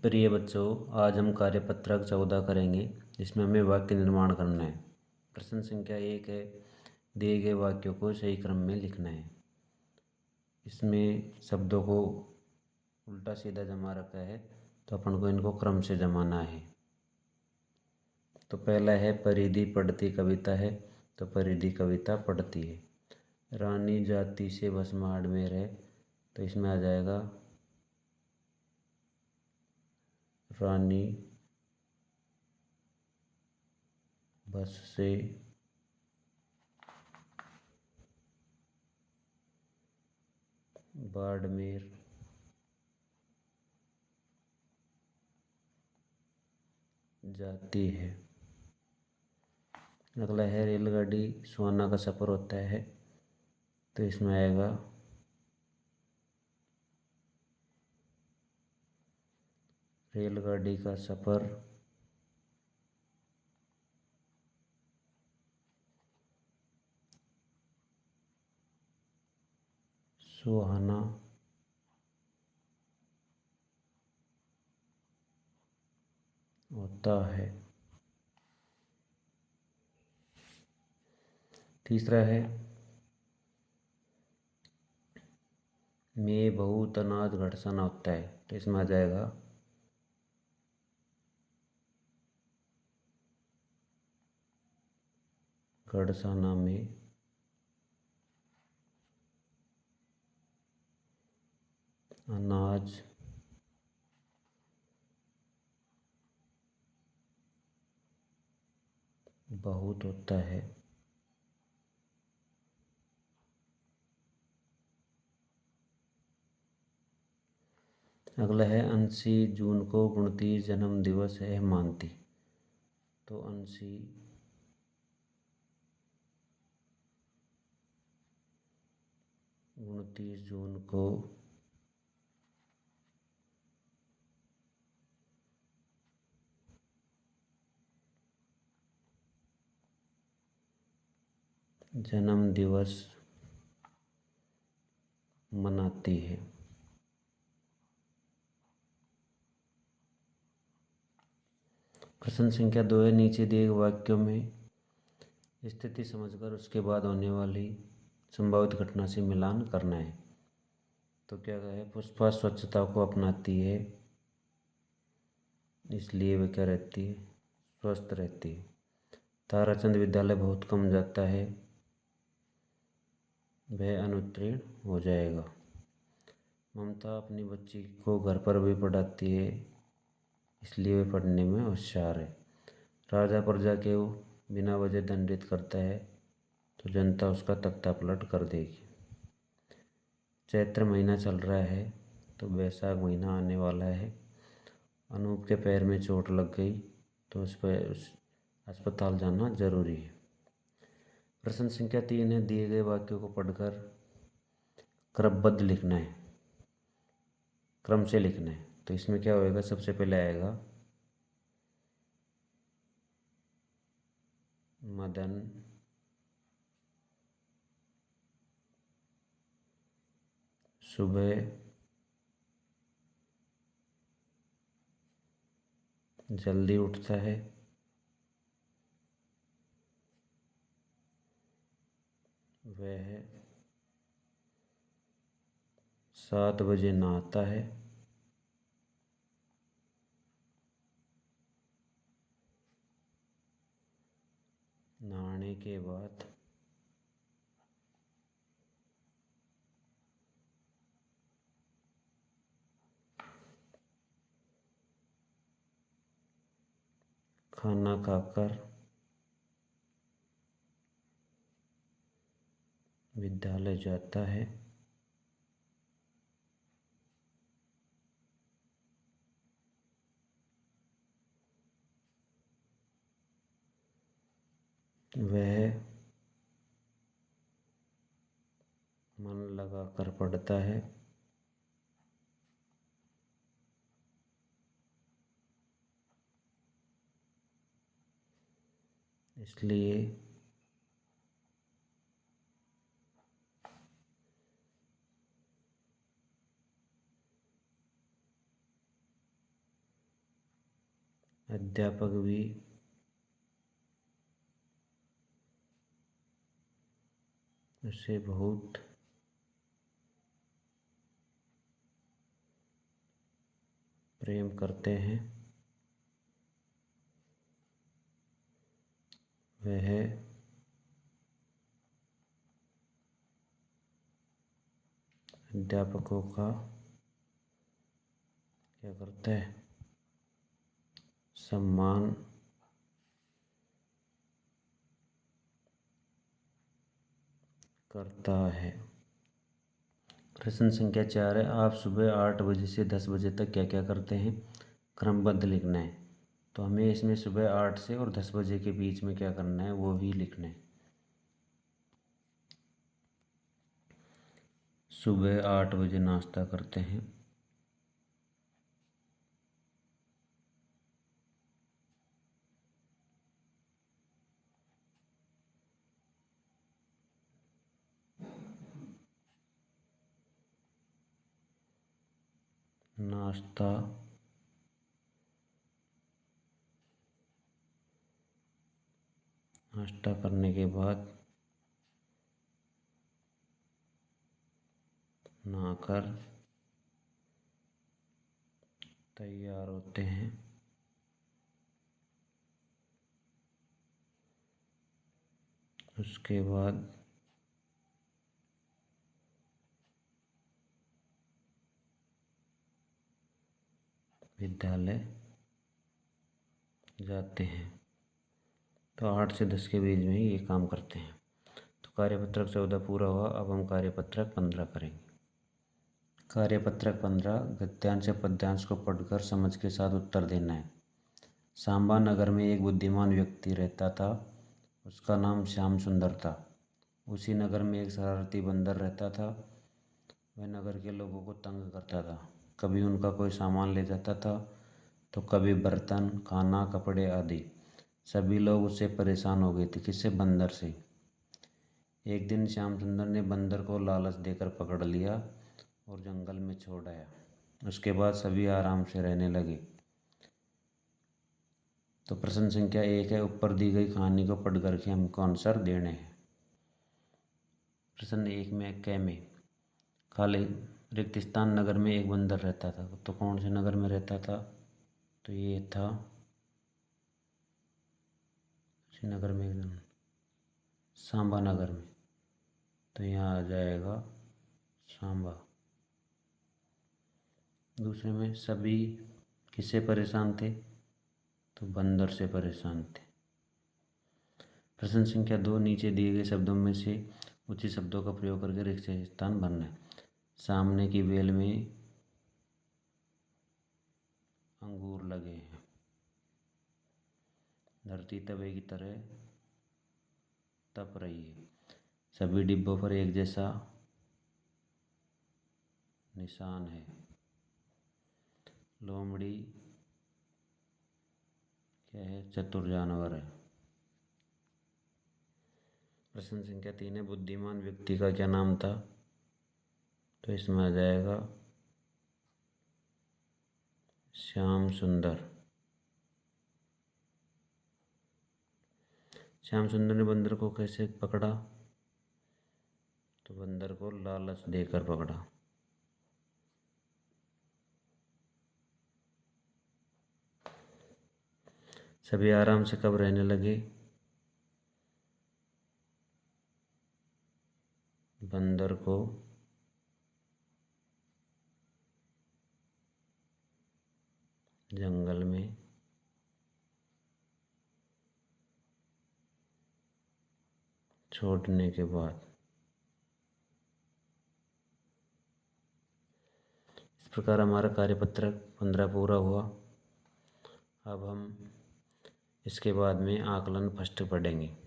प्रिय बच्चों, आज हम कार्यपत्रक 14 करेंगे जिसमें हमें वाक्य निर्माण करना है। प्रश्न संख्या 1 है, दिए गए वाक्यों को सही क्रम में लिखना है। इसमें शब्दों को उल्टा सीधा जमा रखा है, तो अपन को इनको क्रम से जमाना है। तो पहला है, परिधि पढ़ती कविता है, तो परिधि कविता पढ़ती है। रानी जाति से भस्माड़ में रहे, तो इसमें आ जाएगा रानी बस से बाड़मेर जाती है। अगला है, रेलगाड़ी सुहाना का सफ़र होता है, तो इसमें आएगा रेलगाड़ी का सफ़र सुहाना होता है। तीसरा है, मैं बहुत अनाज घटसाना होता है, तो इसमें आ जाएगा घटसाना में अनाज बहुत होता है। अगला है, 29 जून को 29 जन्म दिवस है मानती, तो 29 जून को जन्म दिवस मनाती है। प्रश्न संख्या 2 है, नीचे दिए गए वाक्यों में स्थिति समझकर उसके बाद होने वाली संभावित घटना से मिलान करना है। तो क्या है, पुष्पा स्वच्छता को अपनाती है, इसलिए वह क्या रहती है, स्वस्थ रहती है। ताराचंद विद्यालय बहुत कम जाता है, वह अनुत्तीर्ण हो जाएगा। ममता अपनी बच्ची को घर पर भी पढ़ाती है, इसलिए वह पढ़ने में होशियार है। राजा प्रजा के बिना वजह दंडित करता है, तो जनता उसका तख्ता पलट कर देगी। चैत्र महीना चल रहा है, तो बैसाख महीना आने वाला है। अनूप के पैर में चोट लग गई, तो उस पर अस्पताल जाना जरूरी है। प्रश्न संख्या 3 है, दिए गए वाक्यों को पढ़कर क्रमबद्ध लिखना है, क्रम से लिखना है। तो इसमें क्या होएगा, सबसे पहले आएगा मदन सुबह जल्दी उठता है, वह 7 बजे नहाता है, नहाने के बाद खाना खाकर विद्यालय जाता है, वह मन लगाकर पढ़ता है, इसलिए अध्यापक भी उसे बहुत प्रेम करते हैं। वह अध्यापकों का क्या करता है? सम्मान करता है। प्रश्न संख्या 4 है, आप सुबह 8 बजे से 10 बजे तक क्या क्या करते हैं? क्रमबद्ध लिखना है। तो हमें इसमें सुबह 8 से और 10 बजे के बीच में क्या करना है वो भी लिखना है। सुबह 8 बजे नाश्ता करते हैं। नाश्ता करने के बाद नहाकर तैयार होते हैं। उसके बाद विद्यालय जाते हैं। तो 8 से 10 के बीच में ही ये काम करते हैं। तो कार्यपत्रक 14 पूरा हुआ। अब हम कार्यपत्रक 15 करेंगे। कार्यपत्रक 15, गद्यांश या पद्यांश को पढ़कर समझ के साथ उत्तर देना है। सांबा नगर में एक बुद्धिमान व्यक्ति रहता था। उसका नाम श्याम सुंदर था। उसी नगर में एक शरारती बंदर रहता था। वह नगर के लोगों को तंग करता था। कभी उनका कोई सामान ले जाता था तो कभी बर्तन, खाना, कपड़े आदि। सभी लोग उससे परेशान हो गए थे। किससे? बंदर से। एक दिन श्याम सुंदर ने बंदर को लालच देकर पकड़ लिया और जंगल में छोड़ आया। उसके बाद सभी आराम से रहने लगे। तो प्रश्न संख्या 1 है, ऊपर दी गई कहानी को पढ़ करके हमको आंसर देने हैं। प्रश्न 1 में क में खाली रेगिस्तान नगर में एक बंदर रहता था। तो कौन से नगर में रहता था? तो ये था उसी नगर में एकदम सांबा नगर में। तो यहाँ आ जाएगा सांबा। दूसरे में सभी किससे परेशान थे? तो बंदर से परेशान थे। प्रश्न संख्या 2, नीचे दिए गए शब्दों में से उचित शब्दों का प्रयोग करके रिक्त स्थान भरना है। सामने की बेल में अंगूर लगे हैं। धरती तवे की तरह तप रही है। सभी डिब्बों पर एक जैसा निशान है। लोमड़ी क्या है? चतुर जानवर है। प्रश्न संख्या 3 है, बुद्धिमान व्यक्ति का क्या नाम था? तो इसमें आ जाएगा श्याम सुंदर। श्याम सुंदर ने बंदर को कैसे पकड़ा? तो बंदर को लालच देकर पकड़ा। सभी आराम से कब रहने लगे? बंदर को जंगल में छोड़ने के बाद। इस प्रकार हमारा कार्यपत्रक 15 पूरा हुआ। अब हम इसके बाद में आकलन फर्स्ट पढ़ेंगे।